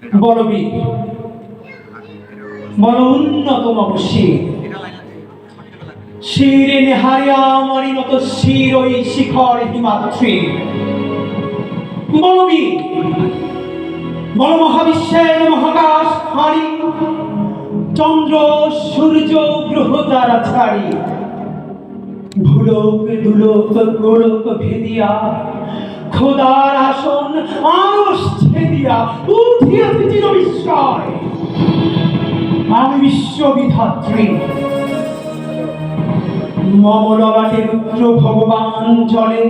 বলবীর, বল উন্নতম শির, শিরে নেহারিয়া মরিনত শির ওই শিখর হিমাদ্রি। বলবীর, বল মহাবিশ্বের মহাকাশ হারি, চন্দ্র সূর্য গ্রহ তারা ছাড়ি, ভুলোক দুলোক গোলক ভেদিয়া খোদার আসন আরশ ছেদিয়া উঠিয়াছে চির বিস্ময়। আমি বিশ্ববিধাত্রী, মমললাটে রুদ্র ভগবান জলে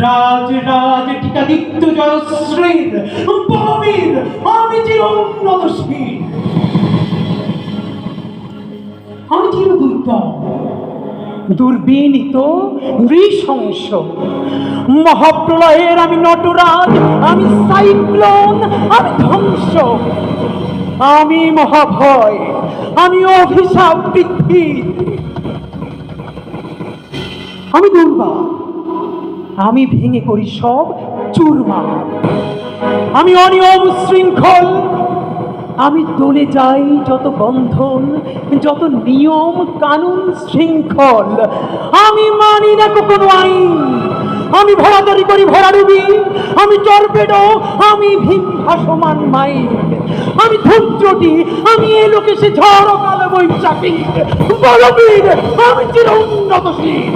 রাজ রাজ টিকাদিত্য জয়শ্রীর। বলবীর, আমি চির উন্নতশীল, আমি চির দুর্গম, দুর্বিনীত, নৃশংস। মহাপ্রলয়ের আমি নটরাজ, আমি সাইক্লোন, আমি ধ্বংস, আমি মহাভয়, আমি অভিশাপ পৃথ্বী, আমি দুর্বা, আমি ভেঙে করি সব চুরমার, আমি অনিয়ম শৃঙ্খল, আমি দলে যাই যত বন্ধন, যত নিয়ম কানুন শৃঙ্খল, আমি মানি না কোনো আইন, আমি ভরাদারি করি ভরাডুবি, আমি টর্পেডো, আমি ভীম ভাসমান মাইন, আমি ধূমচটি, আমি এ লোকে সে ঝড় কালো বৈশাখী। বলবীর, আমি চির উন্নতশীল,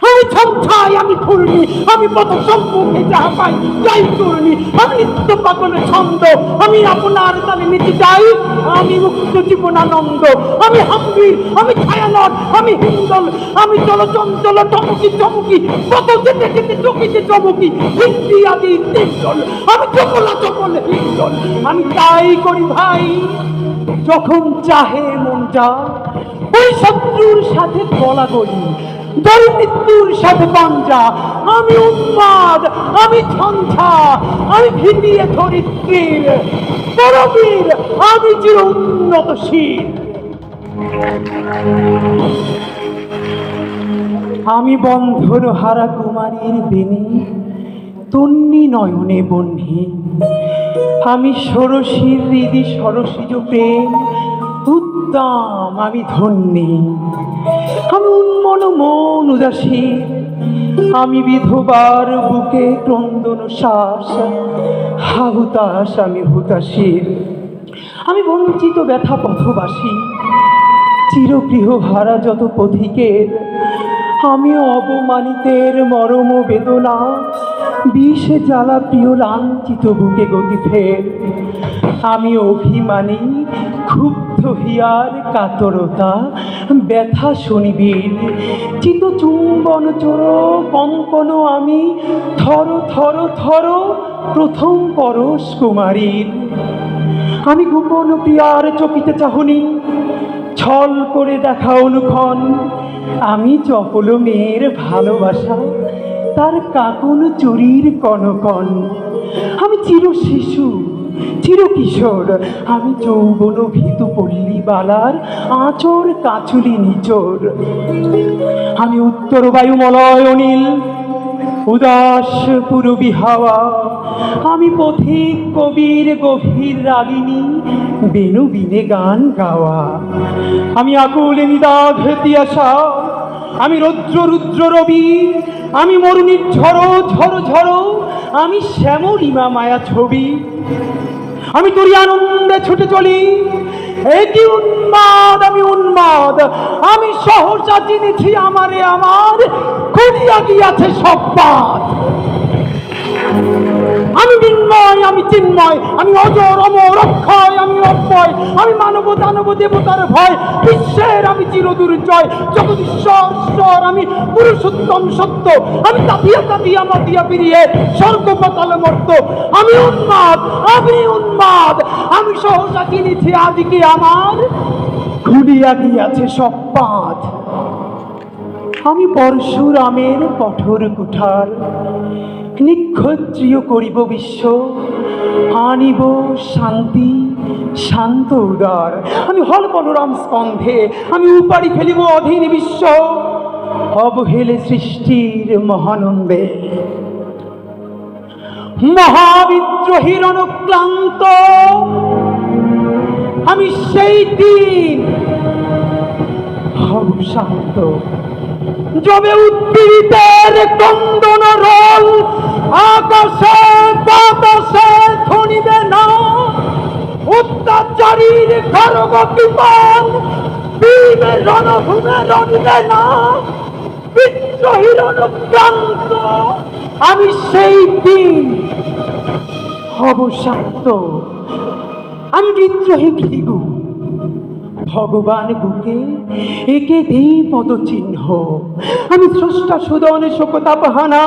আমি ছমছাই, আমি ফুলনি, আমি পথ সম্মুখে যাহা পাই যাই চূর্ণি, আমি নিত্য পাগলের ছন্দ, আমি আপনার তালে নীতি চাই, আমি মুক্ত জীবনানন্দ, আমি হাম্বির, আমি ছায়ানট, আমি হিন্দল, আমি চলচঞ্চল চমকি চমকি, পথ যেতে যেতে চকিতে চমকি, হিন্দি আদি তিনজল, আমি চকলা চকল হিন্দল, আমি তাই করি ভাই যখন চাহে মন যা, ওই শত্রুর সাথে গলাগলি, মৃত্যুর সাথে পাঞ্জা, আমি উন্মাদ, আমি ঝঞ্ঝা, আমি ভিটিয়ে ধরিত্রীর। বলবীর, আমি চির উন্নতশীল, আমি বন্ধন হারা কুমারীর বেণী, তন্নি নয়নে বহ্নি, আমি ষোড়শীর হৃদি সরসিজ প্রেম উদ্দাম, আমি ধন্যী, আমি উন্মন মন উদাসী, আমি বিধবার বুকে ক্রন্দন শ্বাস, হাহুতাস, আমি হুতাশীর, আমি বঞ্চিত ব্যথা পথবাসী, চিরগৃহ হারা যত পথিকের, আমি অবমানিতের মরম বেদনা, বিষে জ্বালা প্রিয় লাঞ্ছিত বুকে গতি ফের, আমি অভিমানী ক্ষুব্ধ হিয়ার কাতরতা, ব্যথা শনিবীর, চিত চুম্বন চোর কঙ্কন, আমি থর থর থর প্রথম পরশ কুমারীর, আমি গোপন প্রিয়ার চকিতে চাহনি, ছল করে দেখা অনুক্ষণ, আমি চপল মেয়ের ভালোবাসা, তার কাকন চুরির কনকন, আমি চির শিশু, চির কিশোর, আমি যৌবন ভীতু পল্লী বালার আঁচর কাচুলি নিচোর, আমি উত্তর বায়ুমলয় অনিল, উদাস পূরবী হাওয়া, আমি পথিক কবির গভীর রাগিনী, বেনু বিনে গান গাওয়া, আমি আকুল নিদাঘ তিয়াসা, আমি রৌদ্র রুদ্র রবি, আমি মরুনির ঝড়ো ঝড়ো ঝড়ো, আমি শ্যামলিমা মায়া ছবি, আমি তোরই আনন্দে ছুটে চলি, এটি উন্মাদ, আমি উন্মাদ, আমি সহসা চিনেছি আমারে আমার, খুলিয়া গিয়াছে সব পাত, আমি বিন্ময়, আমি চিন্ময়, আমি অজর অমর অক্ষয়, আমি অব্যয়, আমি মানব দানব দেবতার ভয়, বিশ্বের আমি চিরদুর্জয়, জগদীশ্বর ঈশ্বর, আমি পুরুষোত্তম সত্য, আমি তাপিয়া তাপিয়া মাতিয়া পিরিয়ে স্বর্গ পাতাল মর্ত, আমি উন্মাদ, আমি উন্মাদ, আমি সহসা চিনেছি আজকে আমার, খুলিয়া গিয়াছে সব পাত, আমি পরশুরামের কঠোর কুঠার, নিক্ষত্রিয় করিব বিশ্ব, আনিব শান্তি শান্ত উদার, আমি হল বলরাম স্কন্ধে, আমি উপাড়ি ফেলিব অধীন বিশ্ব, অবহেলে সৃষ্টির মহানন্দে। মহাবিদ্রোহীর অনুক্লান্ত আমি সেই দিন হব শান্ত, যবে উদ্দীরিতের কন্দন রোল আকাশে বাতাসে ধ্বনিবে না, অত্যাচারীর খড়গ কৃপণ ভীমের রণভূমে রণিবে না, বিদ্রোহীর অনুক্রান্ত আমি সেই দিন হব শান্ত। আমি বিদ্রোহী ভৃগু, ভগবান বুকে একে দেই পদচিহ্ন, আমি স্রষ্টা সুদন শোকতাপহানা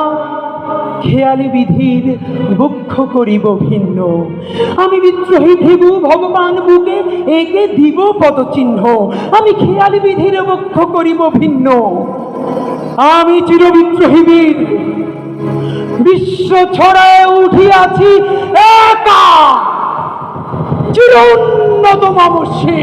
খেয়ালি বিধির বক্ষ করিব ভিন্ন। আমি বিদ্রোহী ভৃগু, ভগবান বুকে একে দিব পদচিহ্ন, আমি খেয়ালি বিধির বক্ষ করিব ভিন্ন। আমি চিরবিদ্রোহী বীর, বিশ্ব ছড়ায় উঠিয়াছি একা, চির উন্নত মামসে।